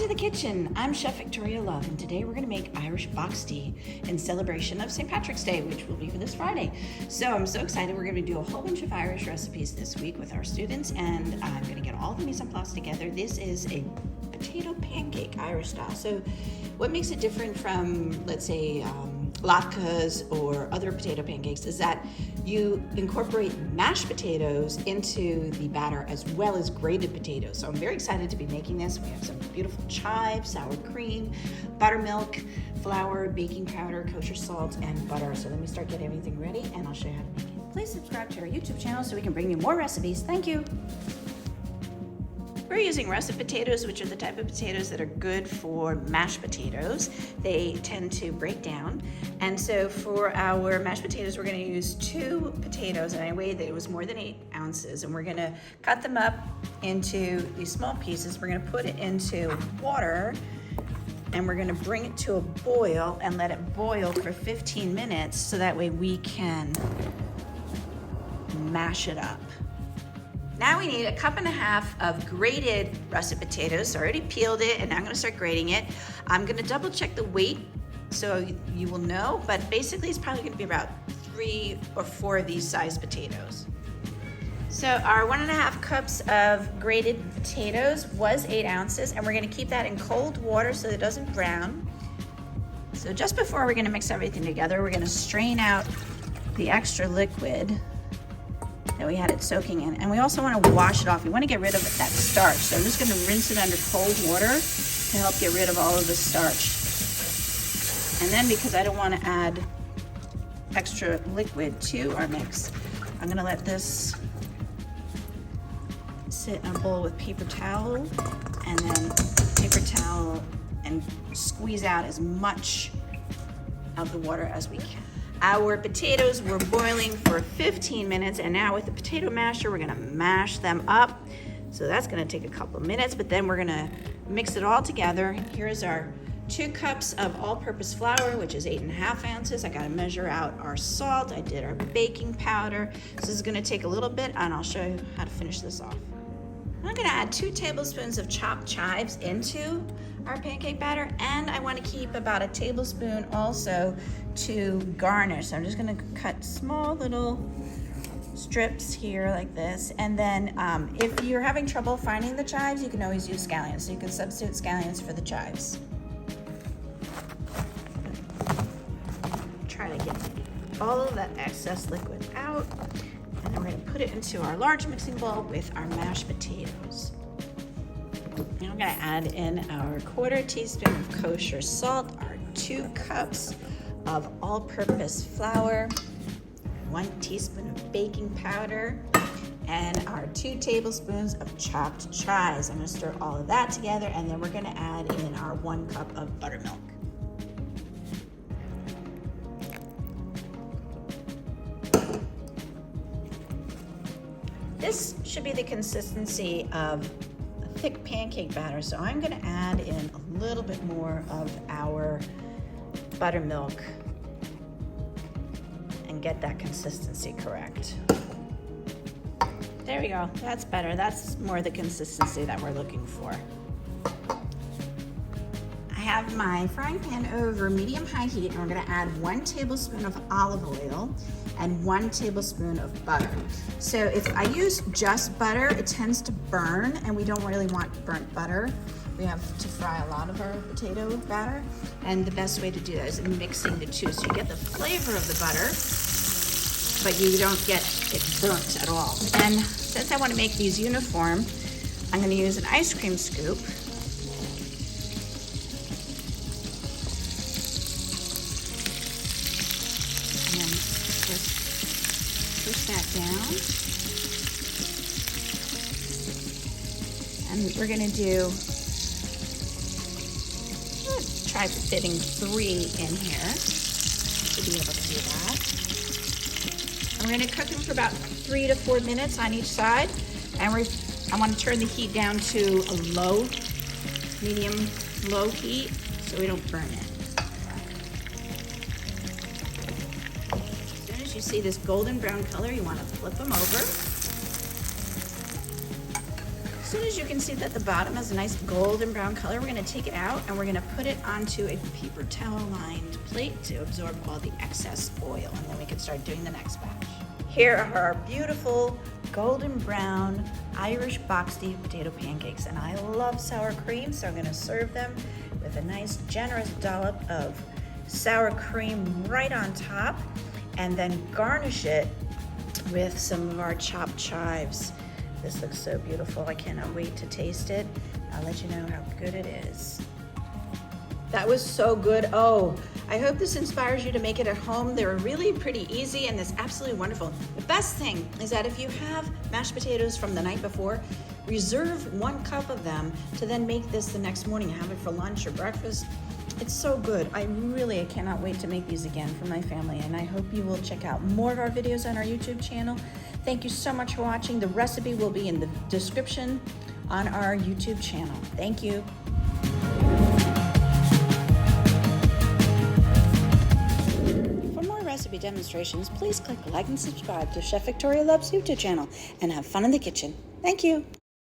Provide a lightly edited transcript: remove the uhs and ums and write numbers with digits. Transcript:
to the kitchen. I'm Chef Victoria Love, and today we're going to make Irish boxty in celebration of St. Patrick's Day, which will be for this Friday. So I'm so excited. We're going to do a whole bunch of Irish recipes this week with our students, and I'm going to get all the mise en place together. This is a potato pancake, Irish style. So what makes it different from, let's say, latkes or other potato pancakes is that you incorporate mashed potatoes into the batter as well as grated potatoes. So I'm very excited to be making this. We have some beautiful chives, sour cream, buttermilk, flour, baking powder, kosher salt, and butter. So let me start getting everything ready and I'll show you how to make it. Please subscribe to our YouTube channel so we can bring you more recipes. Thank you. We're using russet potatoes, which are the type of potatoes that are good for mashed potatoes. They tend to break down. And so for our mashed potatoes, we're gonna use 2 potatoes, and I weighed that it was more than 8 ounces. And we're gonna cut them up into these small pieces. We're gonna put it into water, and we're gonna bring it to a boil and let it boil for 15 minutes so that way we can mash it up. Now we need 1.5 cups of grated russet potatoes. So I already peeled it, and now I'm gonna start grating it. I'm gonna double check the weight so you will know, but basically it's probably gonna be about 3 or 4 of these sized potatoes. So our 1.5 cups of grated potatoes was 8 ounces, and we're gonna keep that in cold water so that it doesn't brown. So just before we're gonna mix everything together, we're gonna strain out the extra liquid that we had it soaking in. And we also want to wash it off. We want to get rid of that starch. So I'm just going to rinse it under cold water to help get rid of all of the starch. And then because I don't want to add extra liquid to our mix, I'm going to let this sit in a bowl with paper towel, and then paper towel, and squeeze out as much of the water as we can. Our potatoes were boiling for 15 minutes, and now with the potato masher, we're gonna mash them up. So that's gonna take a couple of minutes, but then we're gonna mix it all together. Here's our 2 cups of all-purpose flour, which is 8.5 ounces. I gotta measure out our salt. I did our baking powder. So this is gonna take a little bit, and I'll show you how to finish this off. I'm gonna add 2 tablespoons of chopped chives into our pancake batter, and I want to keep about 1 tablespoon also to garnish. So I'm just going to cut small little strips here like this, and then if you're having trouble finding the chives, you can always use scallions, so you can substitute scallions for the chives. Try to get all of that excess liquid out, and then we're going to put it into our large mixing bowl with our mashed potatoes. Now I'm going to add in our 1/4 teaspoon of kosher salt, our 2 cups of all-purpose flour, 1 teaspoon of baking powder, and our 2 tablespoons of chopped chives. I'm going to stir all of that together, and then we're going to add in our 1 cup of buttermilk. This should be the consistency of thick pancake batter, so I'm going to add in a little bit more of our buttermilk and get that consistency correct. There we go. That's better. That's more the consistency that we're looking for. I have my frying pan over medium-high heat, and we're going to add 1 tablespoon of olive oil and 1 tablespoon of butter. So if I use just butter, it tends to burn, and we don't really want burnt butter. We have to fry a lot of our potato batter, and the best way to do that is mixing the 2. So you get the flavor of the butter, but you don't get it burnt at all. And since I want to make these uniform, I'm going to use an ice cream scoop. Push that down, and we're going to try fitting 3 in here to be able to do that. And we're going to cook them for about 3 to 4 minutes on each side, and I want to turn the heat down to a medium-low heat so we don't burn it. You see this golden brown color, you want to flip them over. soon as you can see that the bottom has a nice golden brown color, we're gonna take it out and we're gonna put it onto a paper towel lined plate to absorb all the excess oil, and then we can start doing the next batch. Here are our beautiful golden brown Irish boxty potato pancakes, and I love sour cream, so I'm gonna serve them with a nice generous dollop of sour cream right on top, and then garnish it with some of our chopped chives. This looks so beautiful. I cannot wait to taste it. I'll let you know how good it is. That was so good. Oh, I hope this inspires you to make it at home. They're really pretty easy and it's absolutely wonderful. The best thing is that if you have mashed potatoes from the night before, reserve 1 cup of them to then make this the next morning. Have it for lunch or breakfast. It's so good. I cannot wait to make these again for my family, and I hope you will check out more of our videos on our YouTube channel. Thank you so much for watching. The recipe will be in the description on our YouTube channel. Thank you. For more recipe demonstrations, please click like and subscribe to Chef Victoria Loves YouTube channel, and have fun in the kitchen. Thank you.